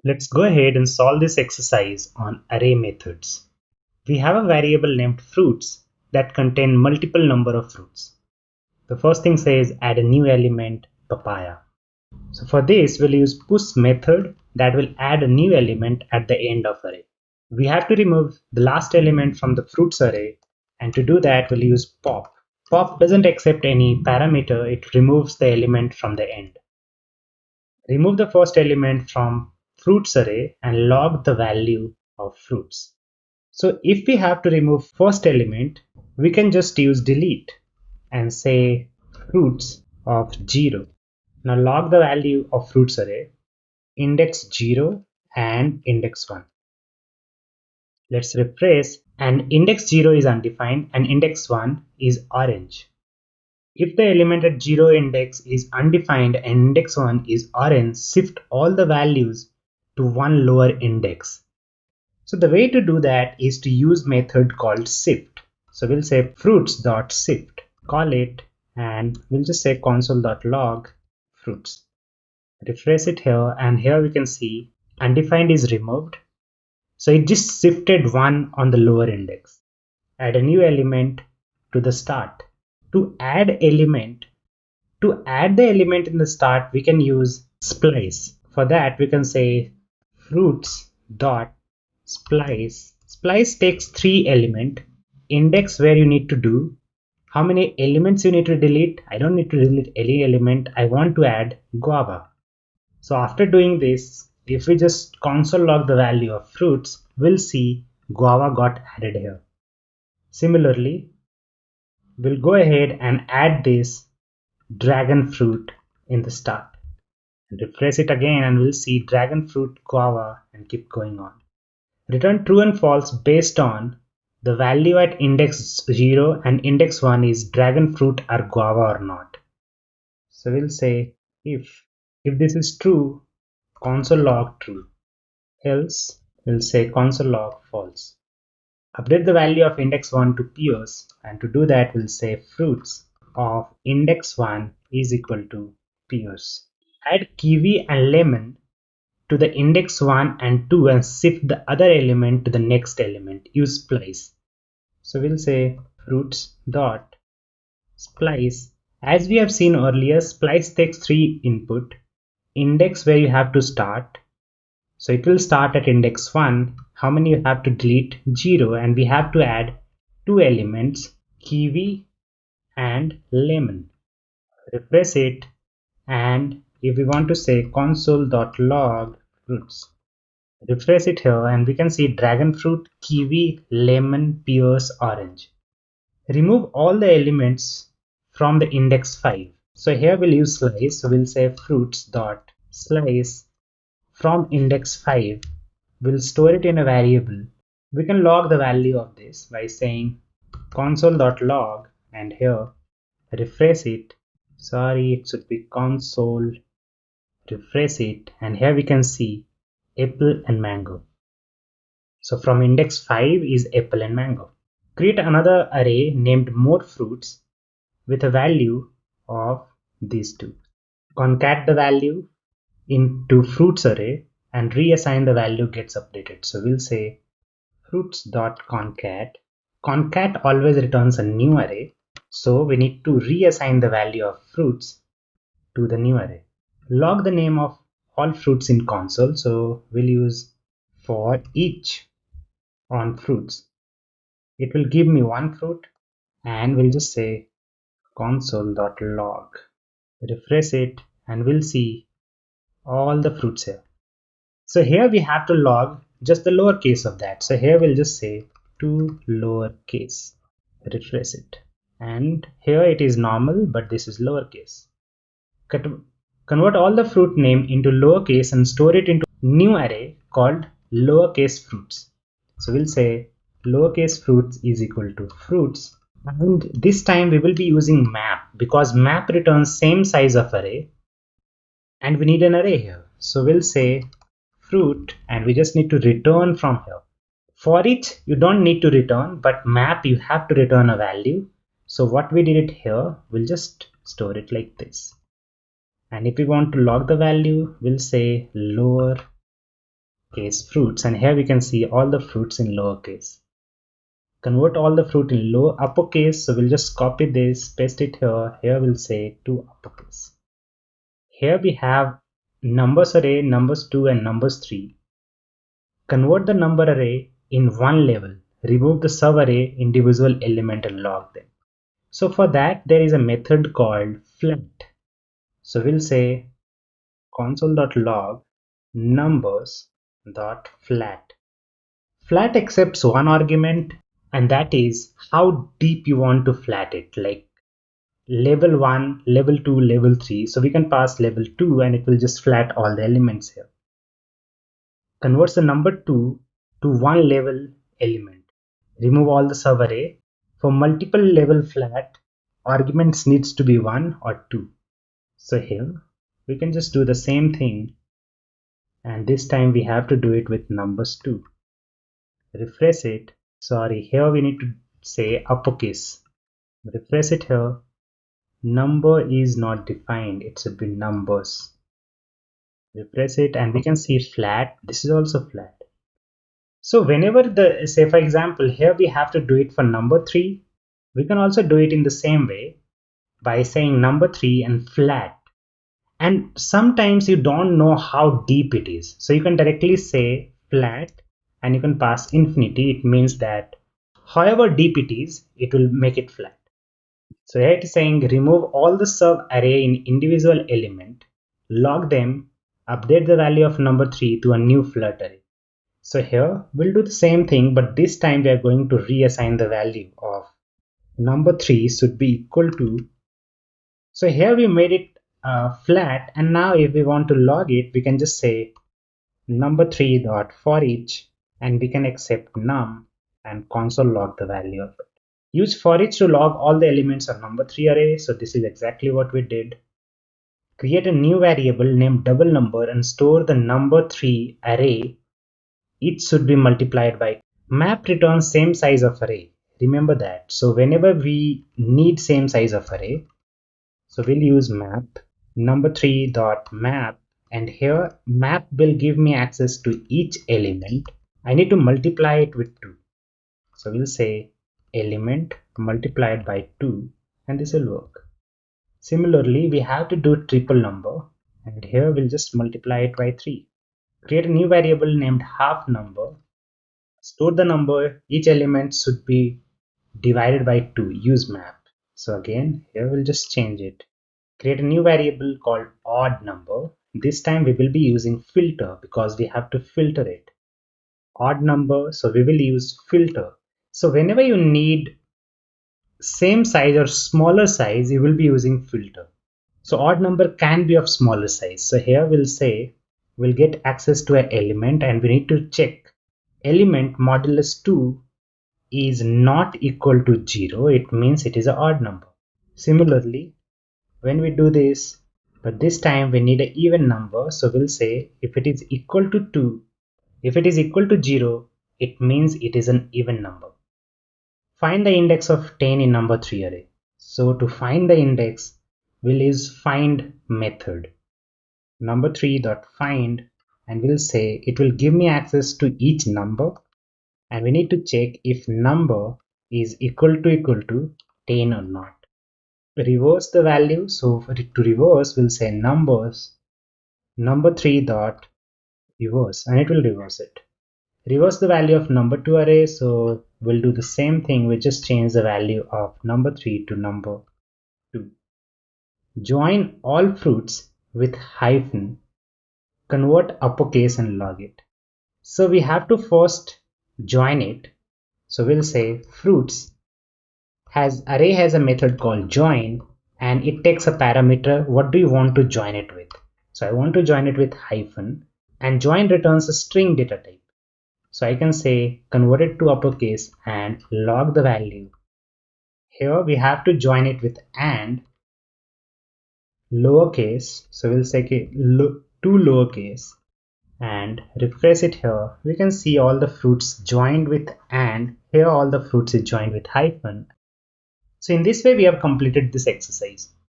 Let's go ahead and solve this exercise on array methods. We have a variable named fruits that contain multiple number of fruits. The first thing says add a new element papaya. So for this we'll use push method that will add a new element at the end of array. We have to remove the last element from the fruits array, and to do that we'll use pop. Pop doesn't accept any parameter, it removes the element from the end. Remove the first element from fruits array and log the value of fruits. So if we have to remove first element, we can just use delete and say fruits of 0. Now log the value of fruits array, index 0 and index 1. Let's refresh, and index 0 is undefined and index 1 is orange. If the element at 0 index is undefined and index 1 is orange, shift all the values to one lower index. So the way to do that is to use method called shift. So we'll say fruits.shift, call it, and we'll just say console.log fruits. Refresh it here, and here we can see undefined is removed. So it just shifted one on the lower index. Add a new element to the start. To add the element in the start, we can use splice. For that, we can say fruits dot splice. Splice takes 3 elements. Index where you need to do, how many elements you need to delete. I don't need to delete any element. I want to add guava. So after doing this, if we just console log the value of fruits, we'll see guava got added here. Similarly, we'll go ahead and add this dragon fruit in the start. Refresh it again and we'll see dragon fruit, guava, and keep going on. Return true and false based on the value at index 0 and index 1 is dragon fruit or guava or not. So we'll say if this is true, console log true. Else we'll say console log false. Update the value of index 1 to pears, and to do that we'll say fruits of index 1 is equal to pears. Add kiwi and lemon to the index 1 and 2 and shift the other element to the next element. Use splice. So we'll say fruits dot splice. As we have seen earlier, splice takes 3 input. Index where you have to start. So it will start at index 1. How many you have to delete? 0, and we have to add 2 elements, kiwi and lemon. Refresh it, and if we want to say console.log fruits, refresh it here and we can see dragon fruit, kiwi, lemon, pears, orange. Remove all the elements from the index 5. So here we'll use slice. So we'll say fruits.slice from index 5. We'll store it in a variable. We can log the value of this by saying console.log, and here refresh it. Sorry, it should be console. Refresh it, and here we can see apple and mango. So from index 5 is apple and mango. Create another array named more fruits with a value of these two. Concat the value into fruits array and reassign the value gets updated. So we'll say fruits.concat. Concat always returns a new array, so we need to reassign the value of fruits to the new array. Log the name of all fruits in console, so we'll use for each on fruits. It will give me one fruit, and we'll just say console.log. Refresh it and we'll see all the fruits here. So here we have to log just the lowercase of that. So here we'll just say to lowercase. Refresh it, and here it is normal, but this is lowercase. Convert all the fruit name into lowercase and store it into new array called lowercase fruits. So we'll say lowercase fruits is equal to fruits, and this time we will be using map because map returns same size of array and we need an array here. So we'll say fruit and we just need to return from here. For each you don't need to return, but map you have to return a value. So what we did it here, we'll just store it like this. And if we want to log the value, we'll say lower case fruits, and here we can see all the fruits in lowercase. Convert all the fruit in uppercase, so we'll just copy this, paste it here. Here we'll say to uppercase. Here we have numbers array, numbers 2 and numbers 3. Convert the number array in one level. Remove the subarray individual element and log them. So for that there is a method called flat. So we'll say console.log numbers.flat. Flat accepts one argument, and that is how deep you want to flat it, like level 1, level 2, level 3. So we can pass level 2 and it will just flat all the elements here. Converts the number 2 to one level element. Remove all the subarray. For multiple level flat, arguments needs to be 1 or 2. So here we can just do the same thing, and this time we have to do it with numbers 2. Refresh it. Sorry, here we need to say uppercase. Refresh it here. Number is not defined, it should be numbers. Refresh it and we can see flat. This is also flat. So whenever say for example here we have to do it for number 3, we can also do it in the same way by saying number 3 and flat. And sometimes you don't know how deep it is, so you can directly say flat and you can pass infinity. It means that however deep it is, it will make it flat. So here it is saying remove all the sub array in individual element, log them, update the value of number 3 to a new flat array. So here we'll do the same thing, but this time we are going to reassign the value of number 3 should be equal to. So here we made it flat, and now if we want to log it, we can just say number 3 dot for each, and we can accept num and console log the value of it. Use for each to log all the elements of number 3 array. So this is exactly what we did. Create a new variable named double number and store the number 3 array. Each should be multiplied by. Map returns same size of array. Remember that. So whenever we need same size of array, so we'll use map number 3 dot map, and here map will give me access to each element. I need to multiply it with 2. So we'll say element multiplied by 2, and this will work. Similarly, we have to do triple number, and here we'll just multiply it by 3. Create a new variable named half number. Store the number. Each element should be divided by 2. Use map. So again, here we'll just change it. Create a new variable called odd number. This time we will be using filter because we have to filter it. Odd number, so we will use filter. So whenever you need same size or smaller size, you will be using filter. So odd number can be of smaller size. So here we'll say we'll get access to an element, and we need to check element modulus 2 is not equal to 0. It means it is an odd number. Similarly, when we do this, but this time we need an even number, so we'll say if it is equal to 2, if it is equal to 0, it means it is an even number. Find the index of 10 in number 3 array. So to find the index, we'll use find method. Number 3 dot find, and we'll say it will give me access to each number, and we need to check if number is equal to 10 or not. Reverse the value. So to reverse, we'll say numbers number 3 dot reverse, and it will reverse it. Reverse the value of number 2 array. So we'll do the same thing. We just change the value of number 3 to number 2. Join all fruits with hyphen. Convert uppercase and log it. So we have to first join it. So we'll say fruits array has a method called join, and it takes a parameter. What do you want to join it with? So I want to join it with hyphen, and join returns a string data type. So I can say convert it to uppercase and log the value. Here we have to join it with and lowercase. So we'll say to lowercase and refresh it. Here we can see all the fruits joined with and. Here all the fruits is joined with hyphen. So in this way we have completed this exercise.